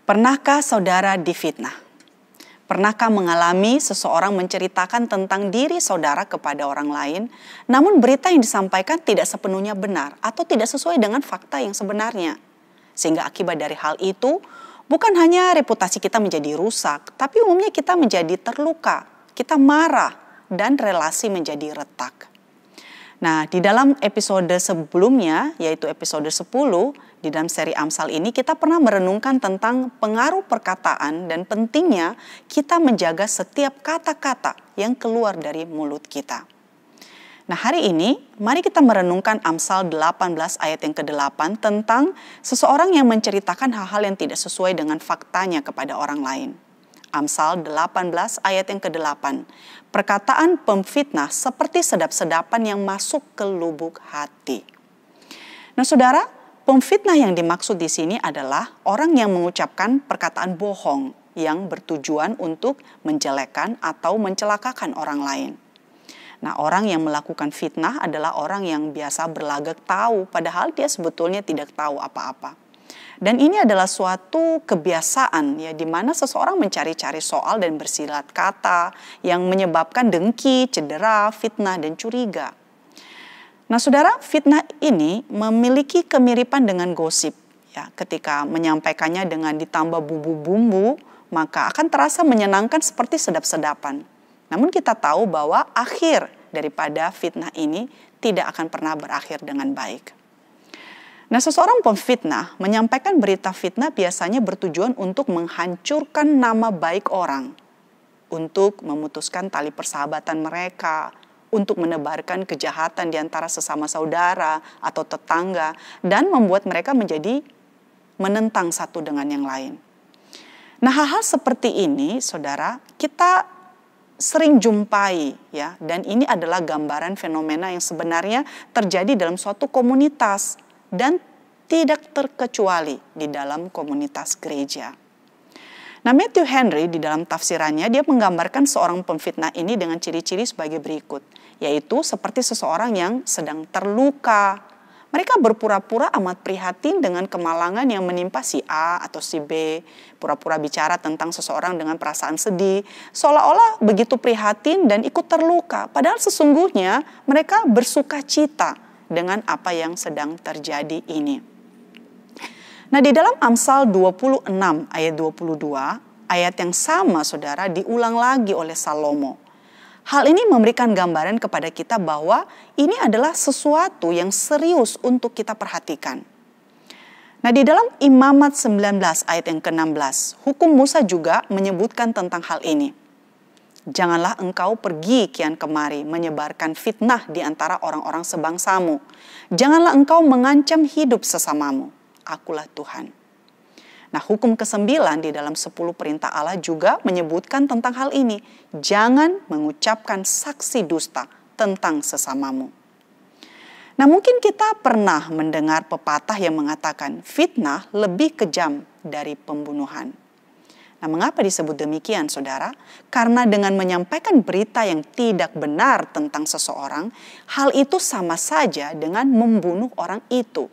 Pernahkah saudara difitnah? Pernahkah mengalami seseorang menceritakan tentang diri saudara kepada orang lain, namun berita yang disampaikan tidak sepenuhnya benar atau tidak sesuai dengan fakta yang sebenarnya? Sehingga akibat dari hal itu, bukan hanya reputasi kita menjadi rusak, tapi umumnya kita menjadi terluka, kita marah, dan relasi menjadi retak. Nah, di dalam episode sebelumnya, yaitu episode 10, di dalam seri Amsal ini kita pernah merenungkan tentang pengaruh perkataan dan pentingnya kita menjaga setiap kata-kata yang keluar dari mulut kita. Nah, hari ini mari kita merenungkan Amsal 18 ayat yang ke-8 tentang seseorang yang menceritakan hal-hal yang tidak sesuai dengan faktanya kepada orang lain. Amsal 18 ayat yang ke-8. Perkataan pemfitnah seperti sedap-sedapan yang masuk ke lubuk hati. Nah, saudara, pemfitnah yang dimaksud di sini adalah orang yang mengucapkan perkataan bohong yang bertujuan untuk menjelekkan atau mencelakakan orang lain. Nah, orang yang melakukan fitnah adalah orang yang biasa berlagak tahu, padahal dia sebetulnya tidak tahu apa-apa. Dan ini adalah suatu kebiasaan ya, di mana seseorang mencari-cari soal dan bersilat kata yang menyebabkan dengki, cedera, fitnah, dan curiga. Nah, saudara, fitnah ini memiliki kemiripan dengan gosip. Ya, ketika menyampaikannya dengan ditambah bumbu-bumbu, maka akan terasa menyenangkan seperti sedap-sedapan. Namun kita tahu bahwa akhir daripada fitnah ini tidak akan pernah berakhir dengan baik. Nah, seseorang pemfitnah menyampaikan berita fitnah biasanya bertujuan untuk menghancurkan nama baik orang, untuk memutuskan tali persahabatan mereka, untuk menebarkan kejahatan di antara sesama saudara atau tetangga, dan membuat mereka menjadi menentang satu dengan yang lain. Nah, hal-hal seperti ini, saudara, kita sering jumpai ya, dan ini adalah gambaran fenomena yang sebenarnya terjadi dalam suatu komunitas dan tidak terkecuali di dalam komunitas gereja. Nah, Matthew Henry di dalam tafsirannya dia menggambarkan seorang pemfitnah ini dengan ciri-ciri sebagai berikut, yaitu seperti seseorang yang sedang terluka. Mereka berpura-pura amat prihatin dengan kemalangan yang menimpa si A atau si B, pura-pura bicara tentang seseorang dengan perasaan sedih, seolah-olah begitu prihatin dan ikut terluka, padahal sesungguhnya mereka bersuka cita dengan apa yang sedang terjadi ini. Nah, di dalam Amsal 26 ayat 22, ayat yang sama saudara diulang lagi oleh Salomo. Hal ini memberikan gambaran kepada kita bahwa ini adalah sesuatu yang serius untuk kita perhatikan. Nah, di dalam Imamat 19 ayat yang ke-16, hukum Musa juga menyebutkan tentang hal ini. Janganlah engkau pergi kian kemari menyebarkan fitnah di antara orang-orang sebangsamu. Janganlah engkau mengancam hidup sesamamu. Akulah Tuhan. Nah, hukum ke-9 di dalam 10 perintah Allah juga menyebutkan tentang hal ini. Jangan mengucapkan saksi dusta tentang sesamamu. Nah, mungkin kita pernah mendengar pepatah yang mengatakan fitnah lebih kejam dari pembunuhan. Nah, mengapa disebut demikian, saudara? Karena dengan menyampaikan berita yang tidak benar tentang seseorang, hal itu sama saja dengan membunuh orang itu.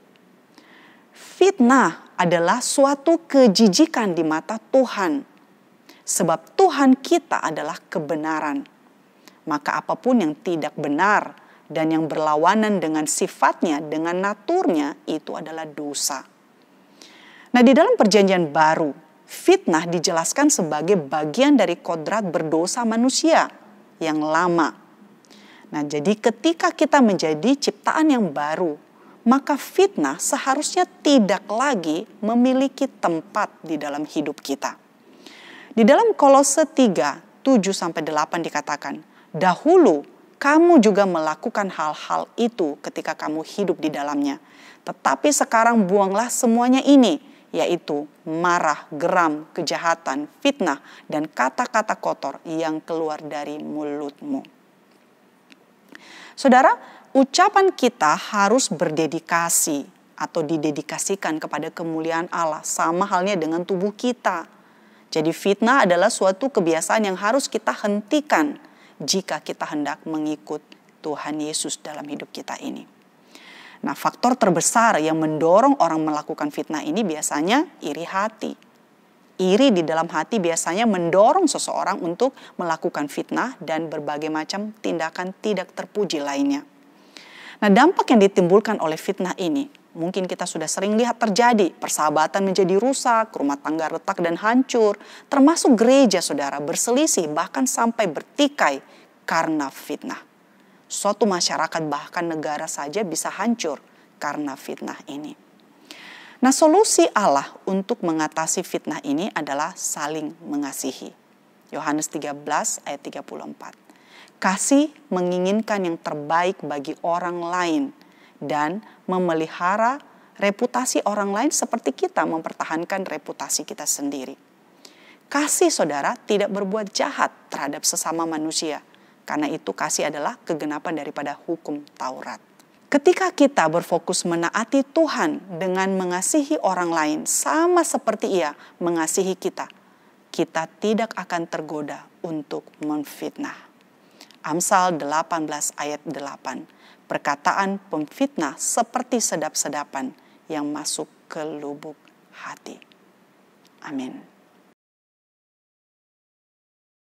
Fitnah adalah suatu kejijikan di mata Tuhan. Sebab Tuhan kita adalah kebenaran. Maka apapun yang tidak benar dan yang berlawanan dengan sifatnya, dengan naturnya, itu adalah dosa. Nah, di dalam Perjanjian Baru, fitnah dijelaskan sebagai bagian dari kodrat berdosa manusia yang lama. Nah, jadi ketika kita menjadi ciptaan yang baru, maka fitnah seharusnya tidak lagi memiliki tempat di dalam hidup kita. Di dalam Kolose 3, 7-8 dikatakan, dahulu kamu juga melakukan hal-hal itu ketika kamu hidup di dalamnya. Tetapi sekarang buanglah semuanya ini, yaitu marah, geram, kejahatan, fitnah, dan kata-kata kotor yang keluar dari mulutmu. Saudara, ucapan kita harus berdedikasi atau didedikasikan kepada kemuliaan Allah, sama halnya dengan tubuh kita. Jadi fitnah adalah suatu kebiasaan yang harus kita hentikan jika kita hendak mengikut Tuhan Yesus dalam hidup kita ini. Nah, faktor terbesar yang mendorong orang melakukan fitnah ini biasanya iri hati. Iri di dalam hati biasanya mendorong seseorang untuk melakukan fitnah dan berbagai macam tindakan tidak terpuji lainnya. Nah, dampak yang ditimbulkan oleh fitnah ini, mungkin kita sudah sering lihat terjadi. Persahabatan menjadi rusak, rumah tangga retak dan hancur, termasuk gereja saudara berselisih bahkan sampai bertikai karena fitnah. Suatu masyarakat bahkan negara saja bisa hancur karena fitnah ini. Nah, solusi Allah untuk mengatasi fitnah ini adalah saling mengasihi. Yohanes 13 ayat 34. Kasih menginginkan yang terbaik bagi orang lain dan memelihara reputasi orang lain seperti kita mempertahankan reputasi kita sendiri. Kasih saudara tidak berbuat jahat terhadap sesama manusia. Karena itu kasih adalah kegenapan daripada hukum Taurat. Ketika kita berfokus menaati Tuhan dengan mengasihi orang lain sama seperti Ia mengasihi kita, kita tidak akan tergoda untuk memfitnah. Amsal 18 ayat 8. Perkataan pemfitnah seperti sedap-sedapan yang masuk ke lubuk hati. Amin.